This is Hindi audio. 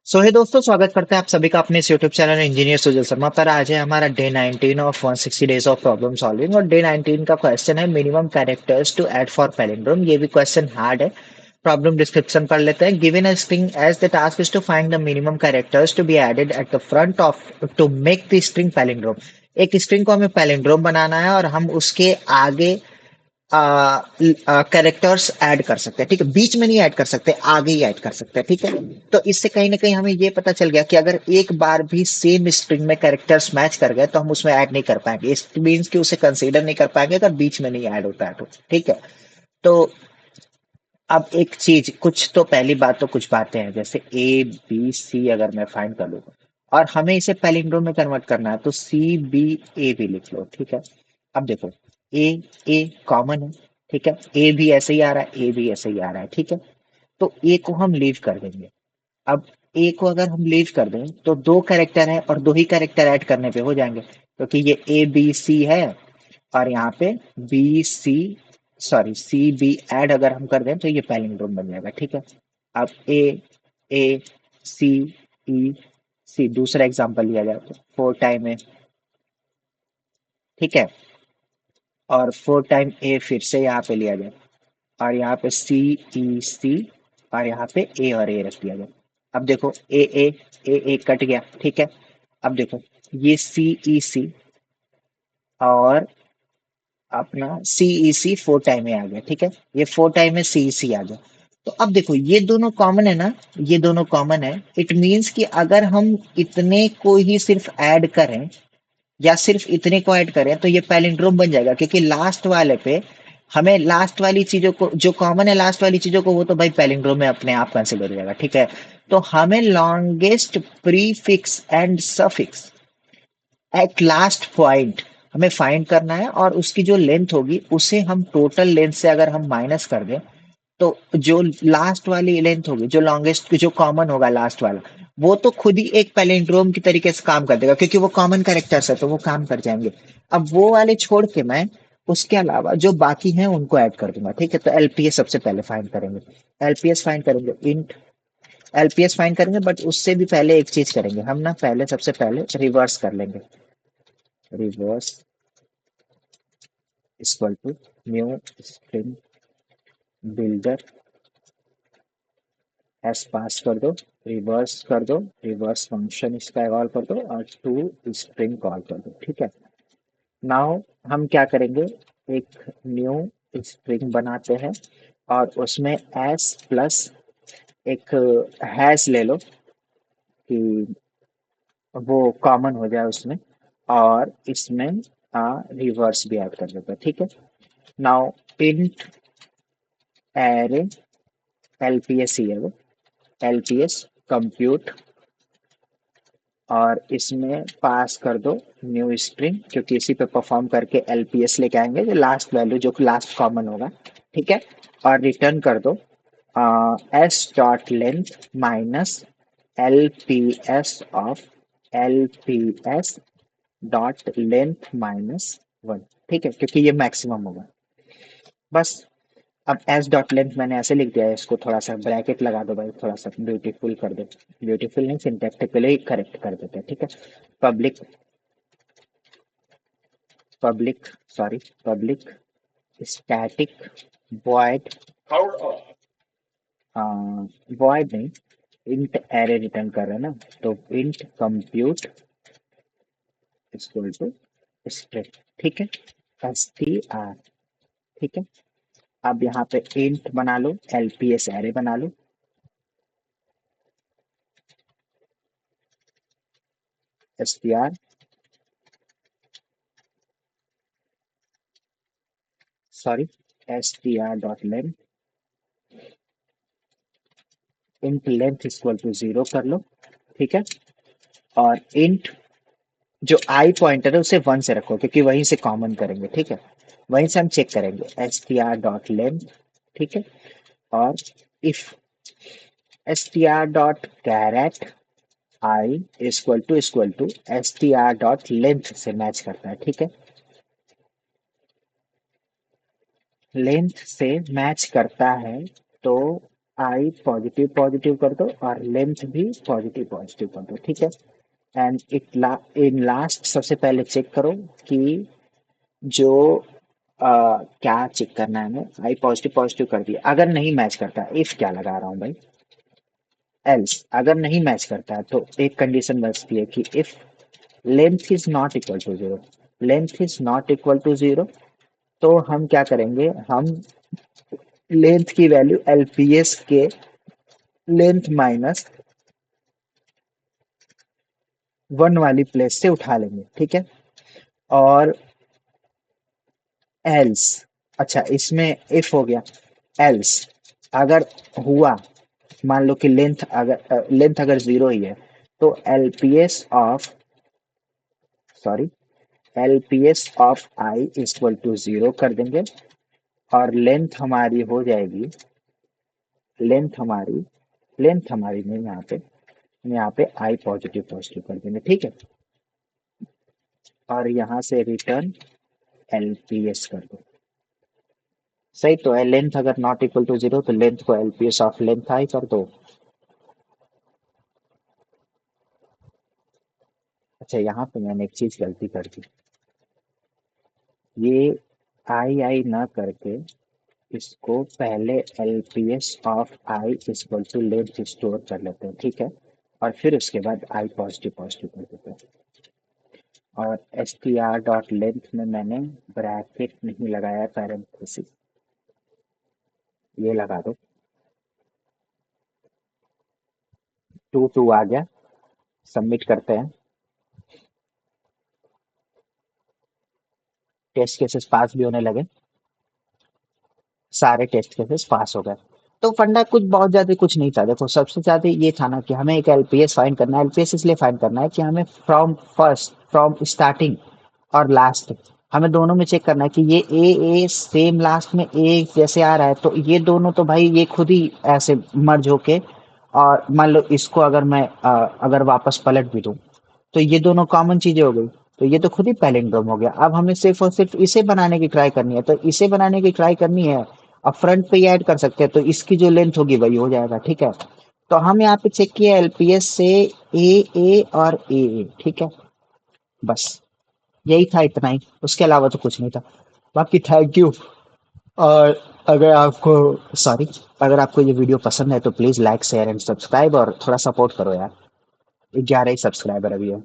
सो हे दोस्तों, स्वागत करते हैं आप सभी का अपने इस YouTube channel engineer Sujal Sharma पर। आज है हमारा day 19 of 160 days of problem solving और डे 19 का क्वेश्चन है minimum characters to add for palindrome. ये भी क्वेश्चन हार्ड है। प्रॉब्लम डिस्क्रिप्शन पढ़ लेते हैं। Given a string S the task is to find the minimum characters to be added at the front of to make the string palindrome. एक स्ट्रिंग को हमें पैलिंड्रोम बनाना है और हम उसके आगे कैरेक्टर्स ऐड कर सकते हैं। ठीक है, बीच में नहीं ऐड कर सकते, आगे ही ऐड कर सकते हैं। ठीक है, तो इससे कहीं ना कहीं हमें ये पता चल गया कि अगर एक बार भी सेम स्ट्रिंग में कैरेक्टर्स मैच कर गए तो हम उसमें ऐड नहीं कर पाएंगे। इस मीन्स कि उसे कंसीडर नहीं कर पाएंगे अगर बीच में नहीं ऐड होता है तो। ठीक है, तो अब एक चीज, कुछ तो पहली बात तो कुछ बातें हैं, जैसे ए बी सी अगर मैं फाइंड कर लूँ और हमें इसे पैलिंड्रोम में कन्वर्ट करना है तो सी बी ए भी लिख लो। ठीक है, अब देखो ए ए कॉमन है। ठीक है, ए भी ऐसे ही आ रहा है, ए भी ऐसे ही आ रहा है। ठीक है, तो ए को हम लीव कर देंगे। अब ए को अगर हम लीव कर दें तो दो कैरेक्टर है और दो ही कैरेक्टर ऐड करने पे हो जाएंगे, क्योंकि ये ए बी सी है और यहाँ पे B C, sorry C B add अगर हम कर दें तो ये पैलिंड्रोम बन जाएगा। ठीक है, अब ए सी ई सी दूसरा एग्जांपल लिया जाए तो फोर टाइम ए। ठीक है, और फोर टाइम ए फिर से यहाँ पे लिया जाए और यहाँ पे सी ई सी और यहाँ पे ए और ए रख दिया जाए। अब देखो ए कट गया। ठीक है, अब देखो ये सी ई सी और अपना सीईसी फोर टाइम में आ गया। ठीक है, ये फोर टाइम में सीईसी आ गया। तो अब देखो ये दोनों कॉमन है ना, ये दोनों कॉमन है। इट मीन्स कि अगर हम इतने को ही सिर्फ ऐड करें या सिर्फ इतने को ऐड करें तो ये पैलिंड्रोम बन जाएगा, क्योंकि लास्ट वाले पे हमें लास्ट वाली चीजों को, जो कॉमन है लास्ट वाली चीजों को, वो तो भाई पैलिंड्रोम में अपने आप कंसिडर हो जाएगा। ठीक है, तो हमें longest prefix and suffix at last point हमें फाइंड करना है और उसकी जो लेंथ होगी उसे हम टोटल लेंथ से अगर हम माइनस कर दें तो जो लास्ट वाली लेंथ होगी, जो लॉन्गेस्ट जो कॉमन होगा लास्ट वाला, वो तो खुद ही एक पैलिंड्रोम की तरीके से काम कर देगा, क्योंकि वो कॉमन कैरेक्टर्स है तो वो काम कर जाएंगे। अब वो वाले छोड़ के मैं उसके अलावा जो बाकी हैं उनको ऐड कर दूंगा। ठीक है, तो एलपीएस सबसे पहले फाइंड करेंगे। एलपीएस फाइंड करेंगे, इंट एलपीएस फाइंड करेंगे, बट उससे भी पहले एक चीज करेंगे हम ना, पहले सबसे पहले रिवर्स कर लेंगे। Reverse equal to new string builder, S pass कर दो, रिवर्स कर दो, रिवर्स फंक्शन इसका कॉल कर दो और टू स्ट्रिंग कॉल कर दो। ठीक है, नाउ हम क्या करेंगे, एक न्यू स्ट्रिंग बनाते हैं और उसमें एस प्लस एक हैश ले लो कि वो कॉमन हो जाए उसमें, और इसमें रिवर्स भी ऐड कर देते हैं। ठीक है, नाउ इंट एरे एलपीएस ही है वो, एलपीएस कंप्यूट, और इसमें पास कर दो न्यू स्ट्रिंग, क्योंकि इसी पे परफॉर्म करके एलपीएस लेके आएंगे, जो लास्ट वैल्यू जो लास्ट कॉमन होगा। ठीक है, और रिटर्न कर दो S dot length minus L P S of L P S dot length minus one. ठीक है, क्योंकि ये मैक्सिमम होगा। बस, अब एस डॉट लेंथ मैंने ऐसे लिख दिया है, इसको थोड़ा सा ब्रैकेट लगा दो भाई, थोड़ा सा ब्यूटीफुल कर दो। ब्यूटीफुल नहीं, सिंटैक्टिकली करेक्ट कर देते हैं। ठीक है, public public sorry public static void, void नहीं, इंट एरे रिटर्न कर रहे हैं ना, तो int compute equal to string. ठीक है, एस टी आर। ठीक है, अब यहाँ पे इंट बना लो, एलपीएस एरे बना लो, S T R, sorry S T R dot length, int length equal to zero कर लो। ठीक है, और इंट जो आई पॉइंटर है उसे वन से रखो, क्योंकि वहीं से कॉमन करेंगे। ठीक है, वहीं से हम चेक करेंगे S T R dot length. ठीक है, और if S T R dot char at I equal to S T R dot length से मैच करता है। ठीक है, लेंथ से मैच करता है तो आई पॉजिटिव पॉजिटिव कर दो और लेंथ भी पॉजिटिव पॉजिटिव कर दो, ठीक है। एंड इन लास्ट सबसे पहले चेक करो कि जो क्या चेक करना है हमें, आई पॉजिटिव पॉजिटिव कर दिया, अगर नहीं मैच करता, इफ क्या लगा रहा हूँ भाई, एल्स अगर नहीं मैच करता है तो एक कंडीशन बचती है कि if length is not equal to zero, length is not equal to zero, तो हम क्या करेंगे, हम लेंथ की वैल्यू एलपीएस के लेंथ माइनस वन वाली प्लेस से उठा लेंगे, ठीक है। और एल्स, अच्छा इसमें इफ हो गया, एल्स अगर हुआ, मान लो कि लेंथ अगर जीरो ही है, तो LPS of, sorry, LPS of I equal to zero कर देंगे और लेंथ हमारी लेंथ हमारी नहीं, यहाँ पे आई पॉजिटिव पॉजिटिव कर देंगे, ठीक है। और यहाँ से रिटर्न एलपीएस कर दो, सही तो है। लेंथ अगर नॉट इक्वल टू जीरो तो लेंथ को एलपीएस ऑफ लेंथ आई कर दो। अच्छा यहाँ पे मैंने एक चीज गलती कर दी, ये आई ना करके इसको पहले LPS of I equal to length store कर लेते हैं, ठीक है। और फिर उसके बाद आई पॉजिटिव पॉजिटिव कर देते हैं। और S T R dot length में मैंने ब्रैकेट नहीं लगाया, पैरेंथेसिस, ये लगा दो। टू टू आ गया, सबमिट करते हैं। टेस्ट केसेस पास भी होने लगे, सारे टेस्ट केसेस पास हो गए। तो फंडा कुछ बहुत ज्यादा कुछ नहीं था, देखो सबसे ज्यादा ये था ना कि हमें एक एलपीएस फाइंड करना है। एलपीएस इसलिए फाइंड करना है कि हमें फ्रॉम स्टार्टिंग और लास्ट, हमें दोनों में चेक करना है कि ये ए सेम लास्ट में ए जैसे आ रहा है, तो ये दोनों तो भाई ये खुद ही ऐसे मर्ज होके, और मान लो इसको अगर मैं अगर वापस पलट भी दूं तो ये दोनों कॉमन चीजें हो गई, तो ये तो खुद ही पैलिंड्रोम हो गया। अब हमें सिर्फ और सिर्फ इसे बनाने की ट्राई करनी है, तो इसे बनाने की ट्राई करनी है। अब फ्रंट पे ऐड कर सकते हैं, तो इसकी जो लेंथ होगी वही हो जाएगा, ठीक है। तो हम यहाँ पे चेक किया एलपीएस से ए और ए, ठीक है, बस यही था, इतना ही, उसके अलावा तो कुछ नहीं था। बाकी थैंक यू। और अगर आपको, सॉरी, अगर आपको ये वीडियो पसंद है तो please like share and subscribe और थोड़ा सपोर्ट करो यार, 11 ही सब्सक्राइबर अभी है।